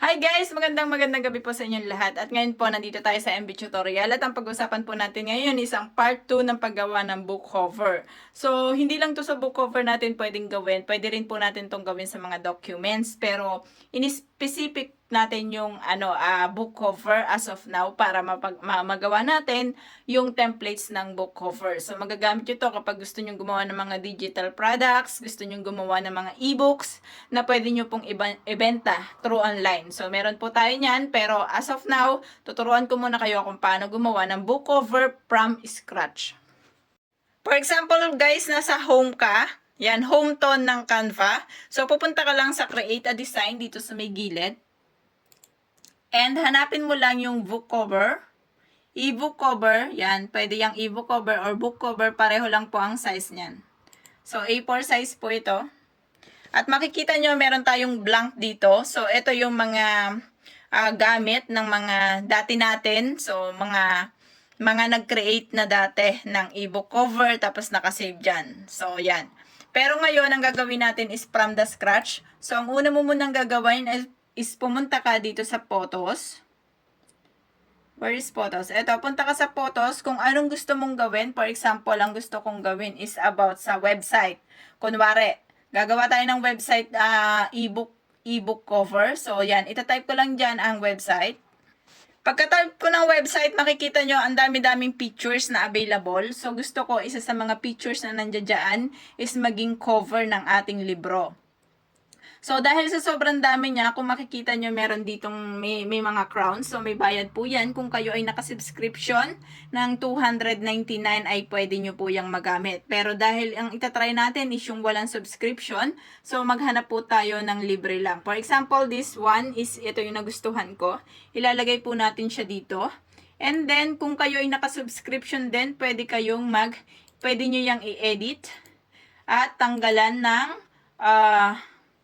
Hi guys! Magandang gabi po sa inyong lahat. At ngayon po, nandito tayo sa MB Tutorial. At ang pag-usapan po natin ngayon is ang part 2 ng paggawa ng book cover. So, hindi lang to sa book cover natin pwedeng gawin. Pwede rin po natin tong gawin sa mga documents. Pero, in-specific natin yung book cover as of now para magawa natin yung templates ng book cover. So, magagamit nyo to kapag gusto nyo gumawa ng mga digital products, gusto nyo gumawa ng mga ebooks na pwede nyo pong ibenta through online. So, meron po tayo niyan, pero as of now, tuturuan ko muna kayo kung paano gumawa ng book cover from scratch. For example, guys, nasa home ka. Yan, home tone ng Canva. So, pupunta ka lang sa Create a Design dito sa may gilid. And hanapin mo lang yung book cover. E-book cover, yan, pwede yung e-book cover or book cover, pareho lang po ang size niyan. So, A4 size po ito. At makikita nyo, meron tayong blank dito. So, ito yung mga gamit ng mga dati natin. So, mga nag-create na dati ng e-book cover, tapos nakasave dyan. So, yan. Pero ngayon, ang gagawin natin is from the scratch. So, ang una mo munang gagawin is pumunta ka dito sa photos. Where is photos? Ito, punta ka sa photos kung anong gusto mong gawin. For example, ang gusto kong gawin is about sa website. Kunwari, gagawa tayo ng website ebook cover. So, yan. Itatype ko lang dyan ang website. Pagka-type ko ng website, makikita nyo ang dami-daming pictures na available. So, gusto ko, isa sa mga pictures na nandiyan dyan is maging cover ng ating libro. So, dahil sa sobrang dami niya, kung makikita nyo, meron ditong may mga crowns. So, may bayad po yan. Kung kayo ay nakasubscription ng $299 ay pwede nyo po yung magamit. Pero dahil ang itatry natin is yung walang subscription, so maghanap po tayo ng libre lang. For example, this one is ito yung nagustuhan ko. Ilalagay po natin siya dito. And then, kung kayo ay nakasubscription din, pwede nyo yung i-edit at tanggalan ng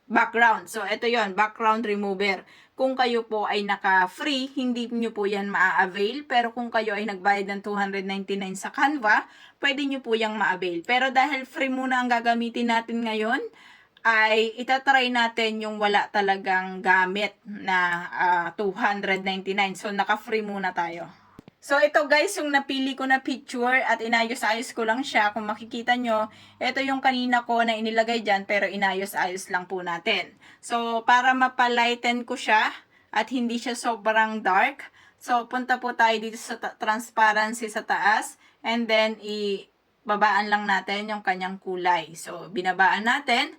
background. So, ito yon, background remover. Kung kayo po ay naka-free, hindi nyo po yan ma-avail. Pero kung kayo ay nagbayad ng $299 sa Canva, pwede nyo po yung ma-avail. Pero dahil free muna ang gagamitin natin ngayon, ay itatry natin yung wala talagang gamit na $299. So, naka-free muna tayo. So, ito guys, yung napili ko na picture at inayos-ayos ko lang siya. Kung makikita nyo, ito yung kanina ko na inilagay dyan, pero inayos-ayos lang po natin. So, para mapalighten ko siya at hindi siya sobrang dark, so, punta po tayo dito sa transparency sa taas, and then, ibabaan lang natin yung kanyang kulay. So, binabaan natin,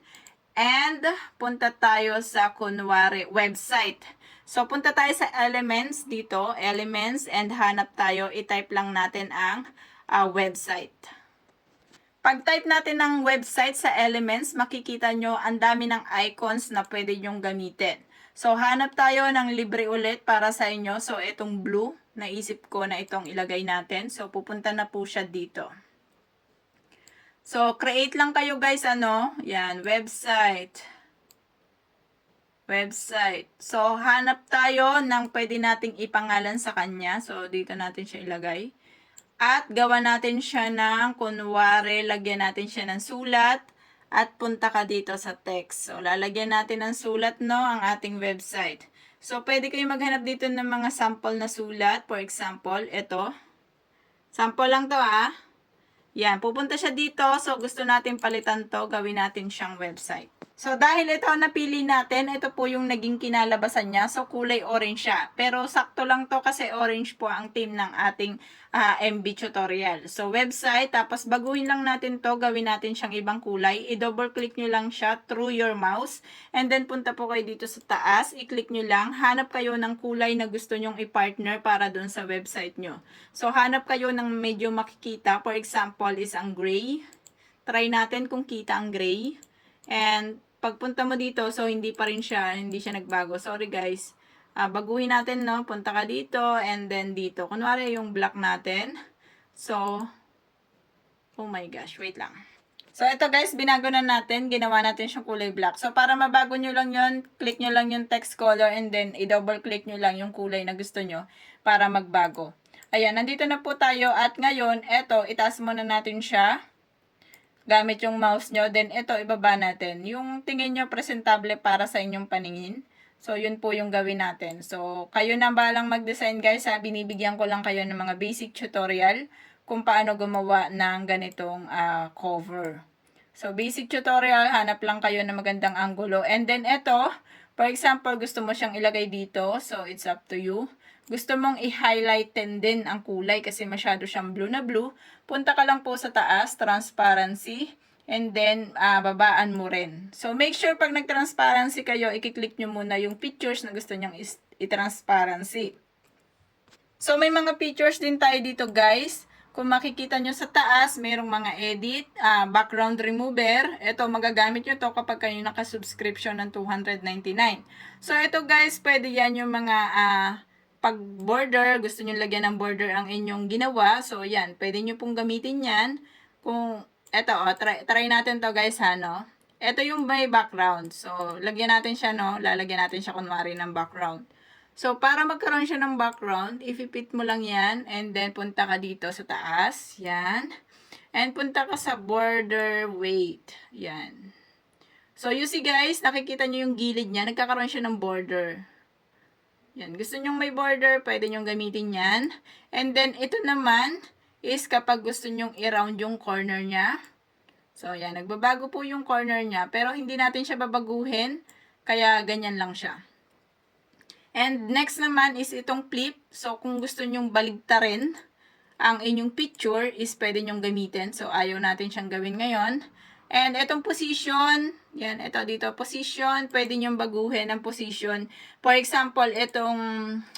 and punta tayo sa kunwari website. So, punta tayo sa elements dito, elements, and hanap tayo, i-type lang natin ang website. Pag-type natin ng website sa elements, makikita nyo ang dami ng icons na pwede nyong gamitin. So, hanap tayo ng libre ulit para sa inyo. So, itong blue, naisip ko na itong ilagay natin. So, pupunta na po siya dito. So, create lang kayo guys, yan, website. So, hanap tayo ng pwede nating ipangalan sa kanya. So, dito natin siya ilagay. At gawa natin siya ng, kunwari, lagyan natin siya ng sulat. At punta ka dito sa text. So, lalagyan natin ng sulat, ang ating website. So, pwede kayo maghanap dito ng mga sample na sulat. For example, ito. Sample lang to, Yan, pupunta siya dito. So, gusto natin palitan to. Gawin natin siyang website. So, dahil ito ang napili natin, ito po yung naging kinalabasan niya. So, kulay orange siya. Pero, sakto lang to kasi orange po ang theme ng ating MB tutorial. So, website. Tapos, baguhin lang natin to. Gawin natin siyang ibang kulay. I-double click nyo lang siya through your mouse. And then, punta po kayo dito sa taas. I-click nyo lang. Hanap kayo ng kulay na gusto nyong i-partner para dun sa website nyo. So, hanap kayo ng medyo makikita. For example, is ang gray. Try natin kung kita ang gray. And, pagpunta mo dito, so hindi siya nagbago. Sorry guys. Baguhin natin, punta ka dito, and then dito. Kunwari yung black natin. So, oh my gosh, wait lang. So, ito guys, binago na natin. Ginawa natin siyang kulay black. So, para mabago nyo lang yun, click nyo lang yung text color, and then i-double click nyo lang yung kulay na gusto nyo para magbago. Ayan, nandito na po tayo. At ngayon, ito, itaas muna natin siya gamit yung mouse nyo. Then, ito, ibaba natin. Yung tingin nyo presentable para sa inyong paningin. So, yun po yung gawin natin. So, kayo na balang mag-design guys. Binibigyan ko lang kayo ng mga basic tutorial kung paano gumawa ng ganitong cover. So, basic tutorial, hanap lang kayo ng magandang anggulo. And then, ito, for example, gusto mo siyang ilagay dito. So, it's up to you. Gusto mong i-highlighten din ang kulay kasi masyado siyang blue na blue. Punta ka lang po sa taas, transparency. And then, babaan mo rin. So, make sure pag nag-transparency kayo, i-click nyo muna yung pictures na gusto nyong i-transparency. So, may mga pictures din tayo dito, guys. Kung makikita nyo sa taas, mayroong mga edit, background remover. Ito, magagamit nyo to kapag kayo naka-subscription ng $299. So, ito, guys, pwede yan yung mga pag-border. Gusto nyo lagyan ng border ang inyong ginawa. So, yan. Pwede nyo pong gamitin yan. Kung eto, try natin to guys ha, no? Ito yung may background. So, lagyan natin siya, no? Lalagyan natin siya kunwari ng background. So, para magkaroon siya ng background, ipipit mo lang yan. And then, punta ka dito sa taas. Yan. And punta ka sa border weight. Yan. So, you see guys, nakikita nyo yung gilid niya. Nagkakaroon siya ng border. Yan. Gusto nyong may border, pwede nyong gamitin yan. And then, ito naman is kapag gusto nyong i-round yung corner niya. So, yan. Nagbabago po yung corner niya. Pero, hindi natin siya babaguhin. Kaya, ganyan lang siya. And, next naman is itong flip. So, kung gusto nyong baligtarin ang inyong picture, is pwede nyong gamitin. So, ayaw natin siyang gawin ngayon. And, itong position. Yan. Ito dito, position. Pwede nyong baguhin ang position. For example, itong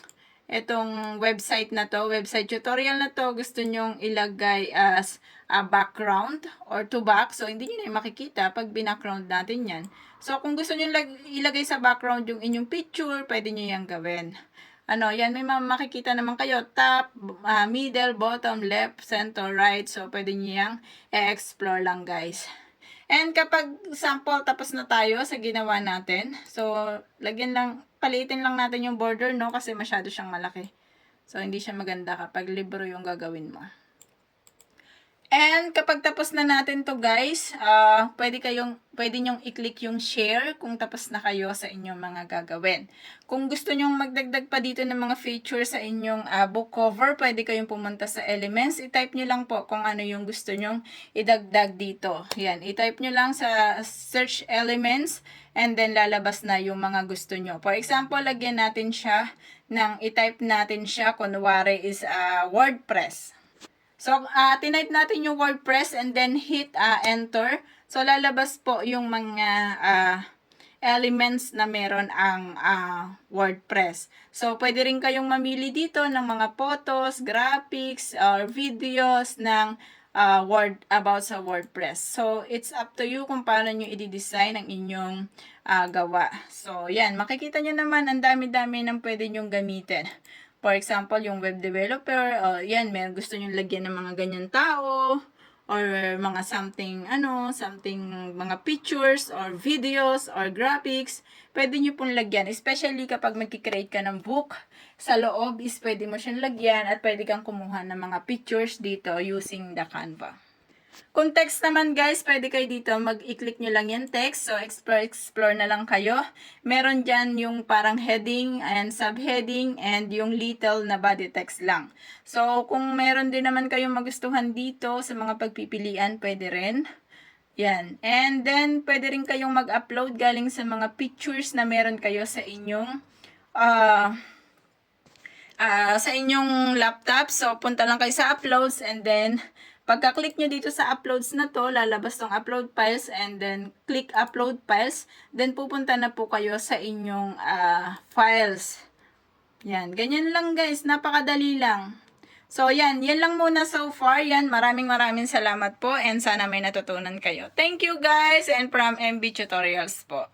website na to, website tutorial na to, gusto nyong ilagay as a background or to back. So, hindi nyo na makikita pag binackground natin yan. So, kung gusto nyo ilagay sa background yung inyong picture, pwede nyo yan gawin. Yan, may makikita naman kayo. Top, middle, bottom, left, center, right. So, pwede nyo yang i-explore lang, guys. And kapag sample, tapos na tayo sa ginawa natin. So, palitin lang natin yung border, no? Kasi masyado siyang malaki. So, hindi siya maganda kapag libro yung gagawin mo. And kapag tapos na natin to guys, pwede nyong i-click yung share kung tapos na kayo sa inyong mga gagawin. Kung gusto nyong magdagdag pa dito ng mga features sa inyong book cover, pwede kayong pumunta sa elements. I-type nyo lang po kung ano yung gusto nyong idagdag dito. Yan, i-type nyo lang sa search elements and then lalabas na yung mga gusto nyo. For example, lagyan natin siya i-type natin siya, kunwari is WordPress. So, tinype natin yung WordPress and then hit enter. So, lalabas po yung mga elements na meron ang WordPress. So, pwede rin kayong mamili dito ng mga photos, graphics, or videos ng about sa WordPress. So, it's up to you kung paano nyo i-design ang inyong gawa. So, yan. Makikita nyo naman ang dami-dami ng pwede nyong gamitin. For example, yung web developer, yan, may gusto nyo lagyan ng mga ganyan tao, or mga something, mga pictures, or videos, or graphics, pwede nyo pong lagyan. Especially kapag mag-create ka ng book, sa loob is pwede mo siyang lagyan, at pwede kang kumuha ng mga pictures dito using the Canva. Kung text naman guys, pwede kayo dito, mag-i-click nyo lang yung text. So, explore na lang kayo. Meron dyan yung parang heading and subheading and yung little na body text lang. So, kung meron din naman kayong magustuhan dito sa mga pagpipilian, pwede rin. Yan. And then, pwede rin kayong mag-upload galing sa mga pictures na meron kayo sa inyong laptop. So, punta lang kayo sa uploads and then pagka-click nyo dito sa uploads na to, lalabas tong upload files and then click upload files. Then pupunta na po kayo sa inyong files. Yan, ganyan lang guys, napakadali lang. So yan lang muna so far. Yan, maraming salamat po and sana may natutunan kayo. Thank you guys and from MB Tutorials po.